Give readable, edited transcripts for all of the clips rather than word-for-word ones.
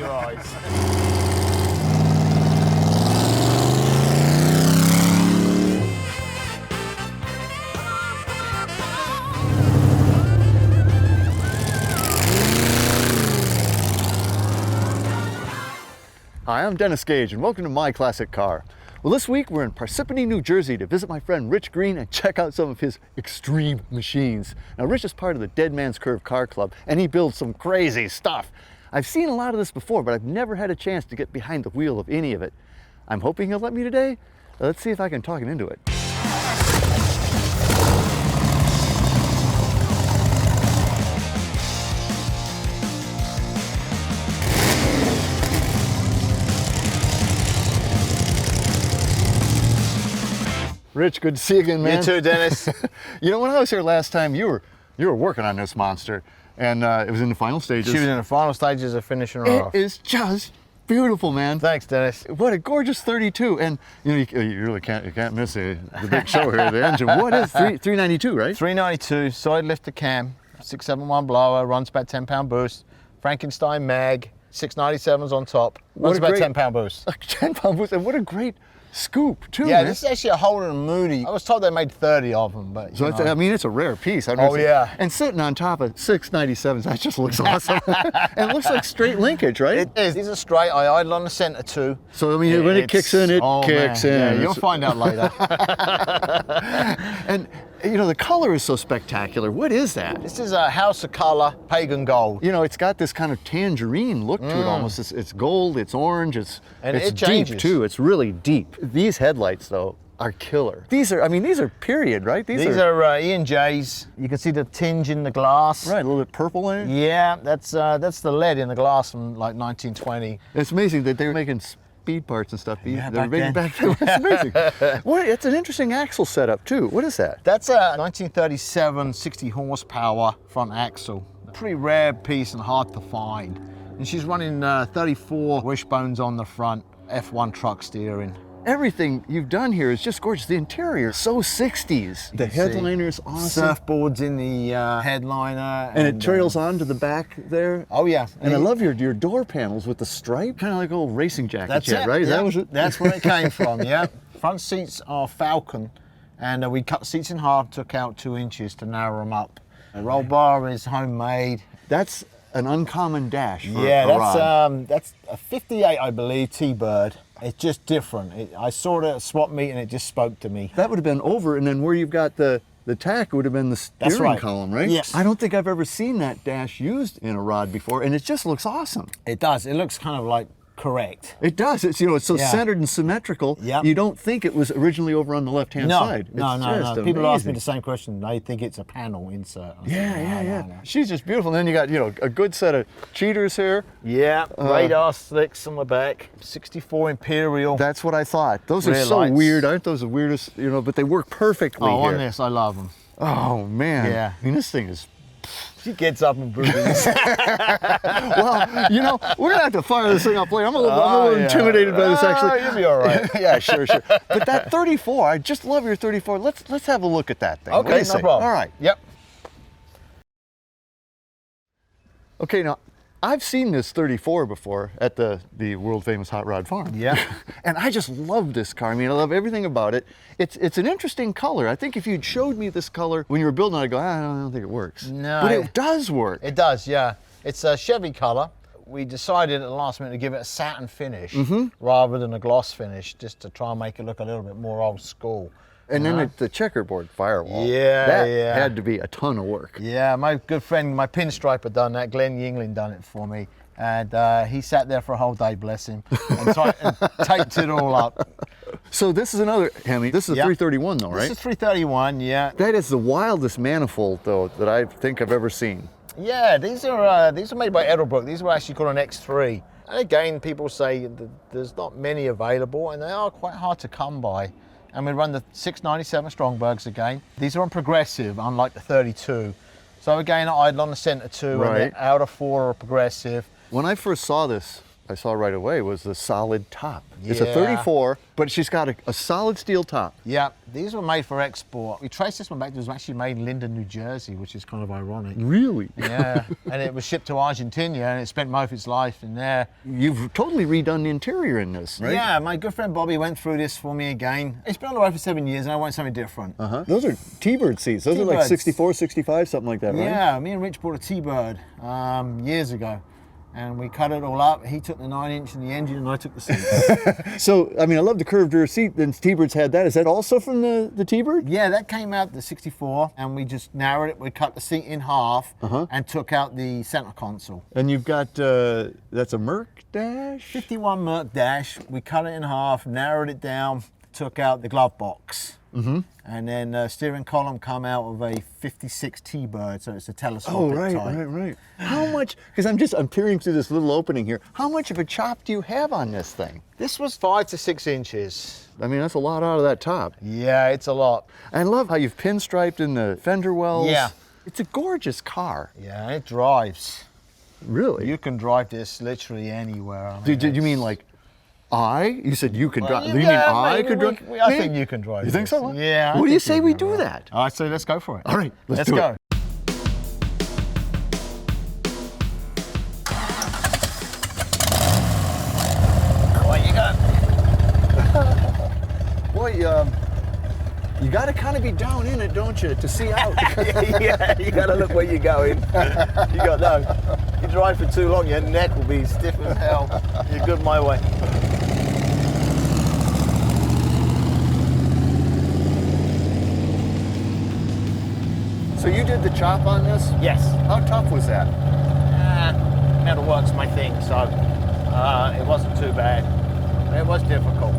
your eyes. Hi, I'm Dennis Gage and welcome to My Classic Car. Well, this week we're in Parsippany, New Jersey to visit my friend Rich Green and check out some of his extreme machines. Now, Rich is part of the Deadman's Curve Car Club and he builds some crazy stuff. I've seen a lot of this before, but I've never had a chance to get behind the wheel of any of it. I'm hoping he'll let me today. Let's see if I can talk him into it. Rich, good to see you again, man. You too, Dennis. You know, when I was here last time, you were working on this monster, and it was in the final stages. She was in the final stages of finishing her off. It is just beautiful, man. Thanks, Dennis. What a gorgeous 32, and you know you really can't miss the big show here. The engine. What is 392, right? 392 side lifter cam, 671 blower, runs about 10-pound boost. Frankenstein mag, 697s on top. Runs about 10-pound boost. A 10-pound boost, and what a great scoop too. Yeah, man. this is actually a Holden and Moody. I was told they made 30 of them, but So it's, I mean, it's a rare piece. Oh, yeah. And sitting on top of 697s, that just looks awesome. And it looks like straight linkage, right? It is. These are straight. I idle on the center too. So I mean, when it kicks in, it kicks in. Yeah, you'll find out later. And you know, the color is so spectacular. What is that? This is a House of Color Pagan Gold. You know, it's got this kind of tangerine look to it almost. It's gold, it's orange, it's it deep changes. too. It's really deep. These headlights though are killer. These are, I mean, these are period, right? These are E&J's. You can see the tinge in the glass. Right, a little bit purple in it. Yeah, that's the lead in the glass from like 1920. It's amazing that they were making speed parts and stuff. Yeah, They were back making then. back then. It's amazing. It's an interesting axle setup too. What is that? That's a 1937 60 horsepower front axle. Pretty rare piece and hard to find. And she's running 34 wishbones on the front, F1 truck steering. Everything you've done here is just gorgeous. The interior, so 60s. The headliner's awesome. Surfboards in the headliner. And it trails on to the back there. Oh yeah. And I love your door panels with the stripe, kind of like old racing jacket That's jet, it, right? yeah. That's where it came from, yeah. Front seats are Falcon, and we cut the seats in half, took out 2 inches to narrow them up. The roll bar is homemade. That's an uncommon dash for Yeah, a rod. that's a 58, I believe, T-Bird. It's just different. I saw it at a swap meet and it just spoke to me. That would have been over, and then where you've got the tack would have been the steering right. column, right? Yes. I don't think I've ever seen that dash used in a rod before, and it just looks awesome. It does. It looks kind of like correct. It does. It's, you know, it's so Yeah. centered and symmetrical. Yep. You don't think it was originally over on the left-hand side. No. It's just People ask me amazing. the same question. They think it's a panel insert. I say, Yeah. no. She's just beautiful. And then you got, you know, a good set of cheaters here. Yeah, radar slicks on the back. 64 Imperial. That's what I thought. Those are Rear so lights. weird. Aren't those the weirdest, you know, but they work perfectly Oh, here. on this, I love them. Oh, man. Yeah. I mean, this thing is, She gets up and boogies. well, you know, we're going to have to fire this thing up later. I'm a little intimidated by this, actually. You'll be all right. Yeah, sure. But that 34, I just love your 34. Let's have a look at that thing. What do Okay, you no say? problem. All right. Yep. Okay, now, I've seen this 34 before at the world famous Hot Rod Farm. Yeah. And I just love this car. I mean, I love everything about it. It's an interesting color. I think if you'd showed me this color when you were building it, I'd go, I don't think it works. No. But it does work. It does, yeah. It's a Chevy color. We decided at the last minute to give it a satin finish rather than a gloss finish, just to try and make it look a little bit more old school. And then the checkerboard firewall. Yeah, that yeah. had to be a ton of work. Yeah, my good friend, my pinstriper done that. Glenn Yingling done it for me. And he sat there for a whole day, bless him, and taped it all up. So this is another Hemi. This is a Yep. 331 though, right? This is 331, yeah. That is the wildest manifold though that I think I've ever seen. Yeah, these are made by Edelbrook. These were actually called an X3. And again, people say that there's not many available, and they are quite hard to come by. And we run the 697 Strongbergs again. These are on progressive, unlike the 32. So again, I idle on the center two, Right. and the outer four are progressive. When I first saw this I saw right away was the solid top. It's a Yeah. 34, but she's got a solid steel top. Yeah, these were made for export. We traced this one back. It was actually made in Linden, New Jersey, which is kind of ironic. Really? Yeah, and it was shipped to Argentina, and it spent most of its life in there. You've totally redone the interior in this, right? Yeah, my good friend Bobby went through this for me again. It's been on the road for 7 years, and I want something different. Those are T-bird seats. Those are like T-birds. 64, 65, something like that, right? Yeah, me and Rich bought a T-bird years ago, and we cut it all up. He took the 9-inch and the engine, and I took the seats. So, I mean, I love the curved rear seat. Then T-birds had that. Is that also from the T-bird? Yeah, that came out the 64, and we just narrowed it. We cut the seat in half and took out the center console. And you've got, that's a Merc dash? 51 Merc dash. We cut it in half, narrowed it down, took out the glove box. And then steering column come out of a 56 T-bird, so it's a telescopic type. Right. How much, because I'm peering through this little opening here, how much of a chop do you have on this thing? This was 5 to 6 inches. I mean, that's a lot out of that top. Yeah, it's a lot. I love how you've pinstriped in the fender wells. Yeah. It's a gorgeous car. Yeah, it drives. Really? You can drive this literally anywhere. I mean, Did you mean like you said you can drive. yeah, You mean I maybe could drive? I think you can drive. You think this. so? Yeah. What do you say we do that? All right, so let's go for it. All right, let's do do go. it. Away you go. Boy, you got to kind of be down in it, don't you, to see out? Yeah, you got to look where you're going. You got no. You drive for too long, your neck will be stiff as hell. You're good my way. So you did the chop on this? Yes. How tough was that? Metalwork's my thing, so it wasn't too bad. It was difficult.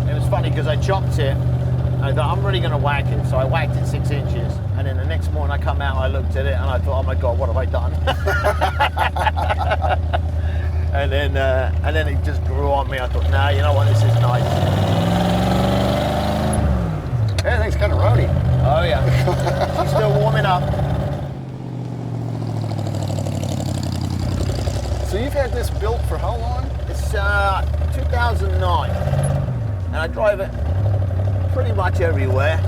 It was funny because I chopped it. I thought, I'm really going to whack it, so I whacked it 6 inches. And then the next morning I come out, I looked at it, and I thought, oh my God, what have I done? and then it just grew on me. I thought, nah, you know what, this is nice. Everything's kind of rowdy. Oh yeah, she's still warming up. So you've had this built for how long? It's 2009, and I drive it pretty much everywhere.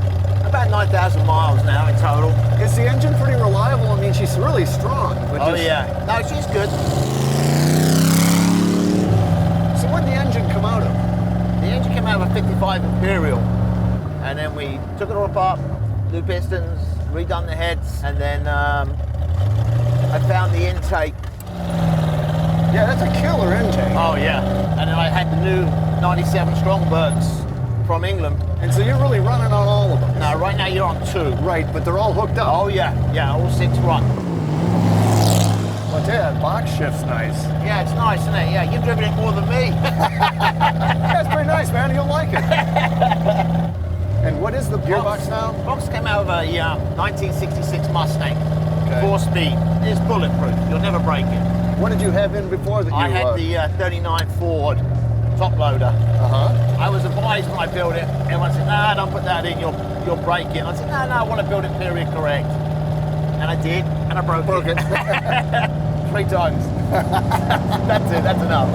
About 9,000 miles now in total. Is the engine pretty reliable? I mean, she's really strong. But Oh yeah, no, she's good. So where'd the engine come out of? The engine came out of a 55 Imperial, and then we took it all apart, new pistons, redone the heads, and then I found the intake. Yeah, that's a killer intake. Oh yeah, and then I had the new 97 Strongbirds from England. And so you're really running on all of them? Now, right now you're on 2. Right, but they're all hooked up. Oh yeah, all 6 run. Well, I tell you, that box shift's nice. Yeah, it's nice, isn't it? Yeah, you've driven it more than me. That's pretty nice, man. You'll like it. And what is the gearbox now? Box came out of a 1966 Mustang, Okay. 4-speed. It's bulletproof. You'll never break it. What did you have in before that I had the 39 Ford top loader. I was advised when I built it, everyone said, nah, don't put that in, you'll break it. And I said, no, I want to build it period correct. And I did, and I broke it. 3 times. That's it, that's enough.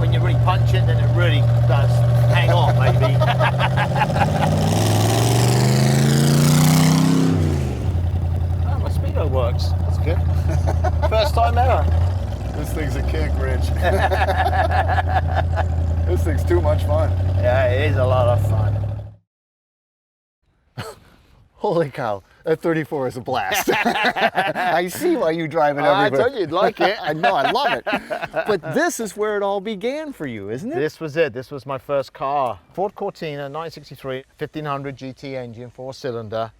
When you really punch it, then it really does hang on, maybe. Oh, my speedo works. That's good. First time ever. This thing's a kick, Rich. This thing's too much fun. Yeah, it is a lot of fun. Holy cow, that 34 is a blast. I see why you drive it I everywhere. told you you'd like it. I know, I love it. But this is where it all began for you, isn't it? This was it. This was my first car. Ford Cortina, 1963, 1500 GT engine, 4-cylinder,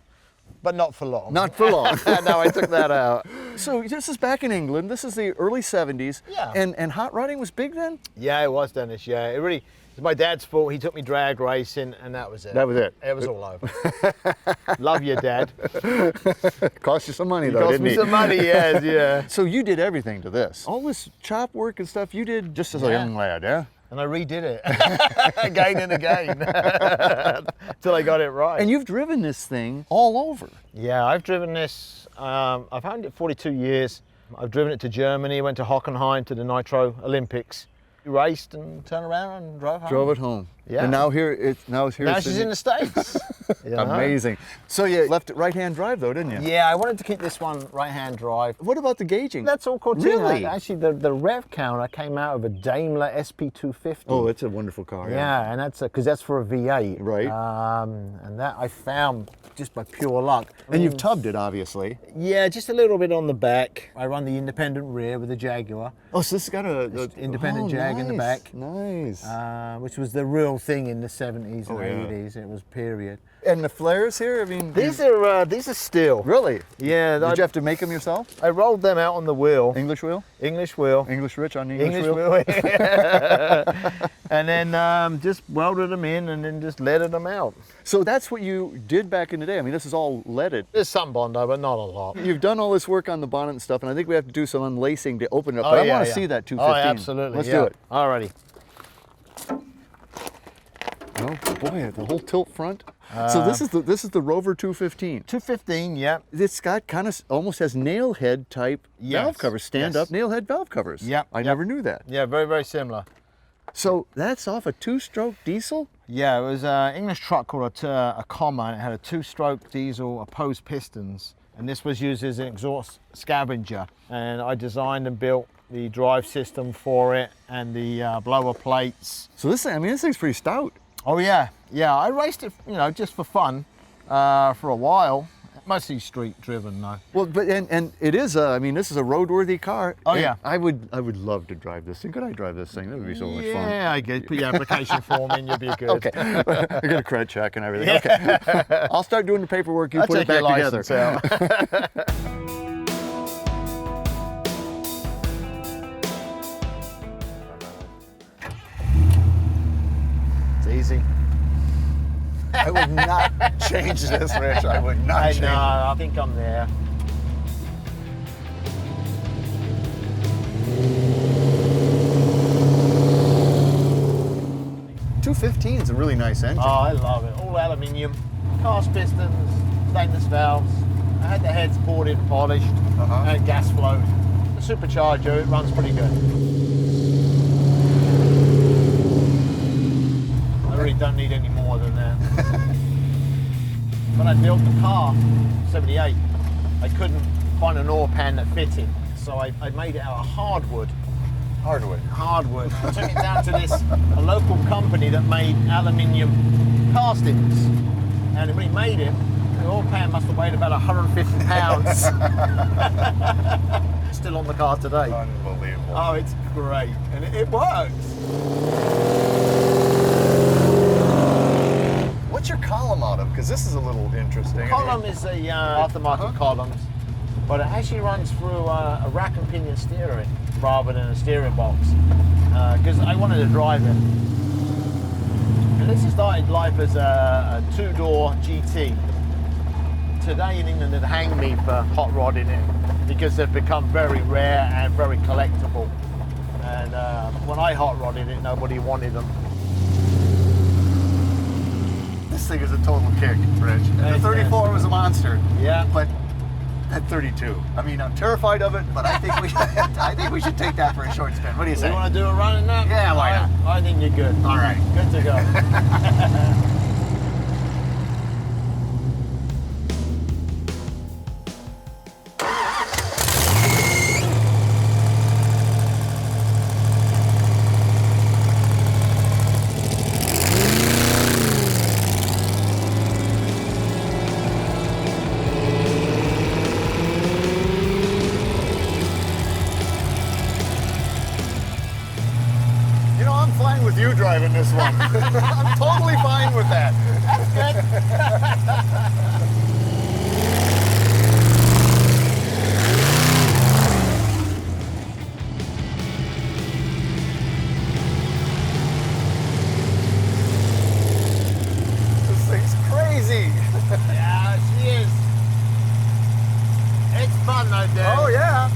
but not for long. Not for long. No, I took that out. So this is back in England. This is the early 70s. Yeah. And hot rodding was big then? Yeah, it was, Dennis. Yeah, it really. It was my dad's fault. He took me drag racing, and that was it. That was it. It was all over. Love you, Dad. Cost you some money though, Cost didn't me he? some money, yes, yeah. So you did everything to this. All this chop work and stuff you did just as a Yeah. young lad, yeah? And I redid it again and again till I got it right. And you've driven this thing all over. Yeah, I've driven this. I've owned it 42 years. I've driven it to Germany, went to Hockenheim to the Nitro Olympics. Raced and turned around and drove home. Drove it home. Yeah. And now it's Now she's in the States. You know? Amazing. So you left it right-hand drive though, didn't you? Yeah, I wanted to keep this one right-hand drive. What about the gauging? That's all Cortina. Really? Actually, the rev counter came out of a Daimler SP250. Oh, it's a wonderful car. Yeah, and that's because that's for a V8. Right. And that I found just by pure luck. And you've tubbed it, obviously. Yeah, just a little bit on the back. I run the independent rear with the Jaguar. Oh, so this has got a independent Jag in the back. Nice. Which was the real thing in the 70s and Oh, yeah. 80s. It was period. And the flares here, I mean... These are steel. Really? Yeah. Did you have to make them yourself? I rolled them out on the wheel. English wheel? English wheel. English Rich on the English wheel? wheel. And then just welded them in and then just leaded them out. So that's what you did back in the day. I mean, this is all leaded. There's some Bondo, but not a lot. You've done all this work on the bonnet and stuff, and I think we have to do some unlacing to open it up. But I want to see that 215. Oh, absolutely. Let's do it. Alrighty. Oh boy, the whole tilt front. So this is the Rover 215. 215, yeah. It's got kind of almost has nail head type valve Yes, covers, stand up nail head valve covers. Yep, I never knew that. Yeah, very, very similar. So that's off a 2-stroke diesel? Yeah, it was an English truck called a Comma, and it had a 2-stroke diesel opposed pistons. And this was used as an exhaust scavenger. And I designed and built the drive system for it and the blower plates. So this thing, I mean, this thing's pretty stout. Oh yeah, yeah. I raced it, you know, just for fun for a while. Mostly street driven though. Well, but and it is I mean, this is a roadworthy car. Oh and yeah. I would love to drive this thing. Could I drive this thing? That would be so much fun. Yeah, I get. Put your application form in, you'll be good. Okay. I got a credit check and everything. Yeah. Okay. I'll start doing the paperwork. You I'll put it take back your together. license out. It's easy. I would not change this, Rich. I would not I change know, it. I think I'm there. .215 is a really nice engine. Oh, I love it. All aluminium, cast pistons, stainless valves. I had the heads poured in, polished, and gas flow. The supercharger, it runs pretty good. I really don't need any more than that. When I built the car, 78, I couldn't find an ore pan that fitted, so I made it out of hardwood. Hardwood. I took it down to a local company that made aluminium castings, and when he made it, the ore pan must have weighed about 150 pounds. Still on the car today. Unbelievable. Oh, it's great, and it works. What's your column out of? Because this is a little interesting. Column is a aftermarket columns, but it actually runs through a rack and pinion steering rather than a steering box, because I wanted to drive it. And this started life as a 2-door GT. Today in England, they'd hang me for hot rodding it because they've become very rare and very collectible. And when I hot rodded it, nobody wanted them. This thing is a total kick, Rich. The 34 was a monster. Yeah. But that 32, I mean, I'm terrified of it, but I think we should take that for a short spin. What do you say? You want to do a run in that? Yeah, why not? I think you're good. All right. Good to go. With you driving this one. I'm totally fine with that. This thing's crazy. Yeah, she is. It's fun though, Dad. Oh yeah.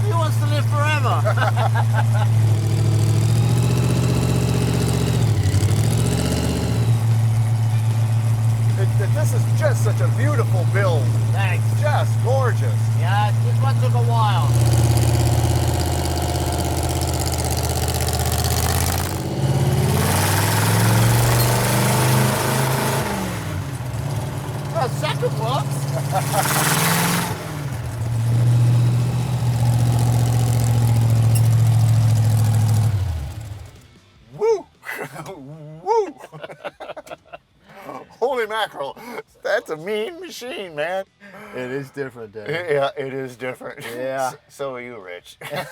He wants to live forever. This is That's such a beautiful build. Thanks. Just gorgeous. Yeah, this one took a while. The second works. Woo! Woo! Holy mackerel. That's a mean machine, man. It is different, Dad. Yeah, it is different. Yeah. So are you, Rich. Here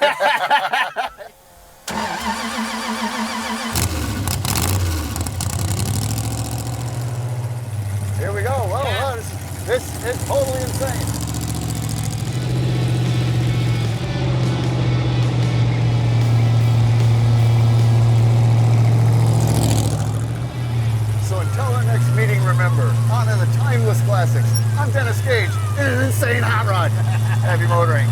we go. Whoa, Yeah. whoa, this is totally insane. So until our next meeting, remember, honor the timeless classics. I'm Dennis Gage in an insane hot rod. Happy motoring.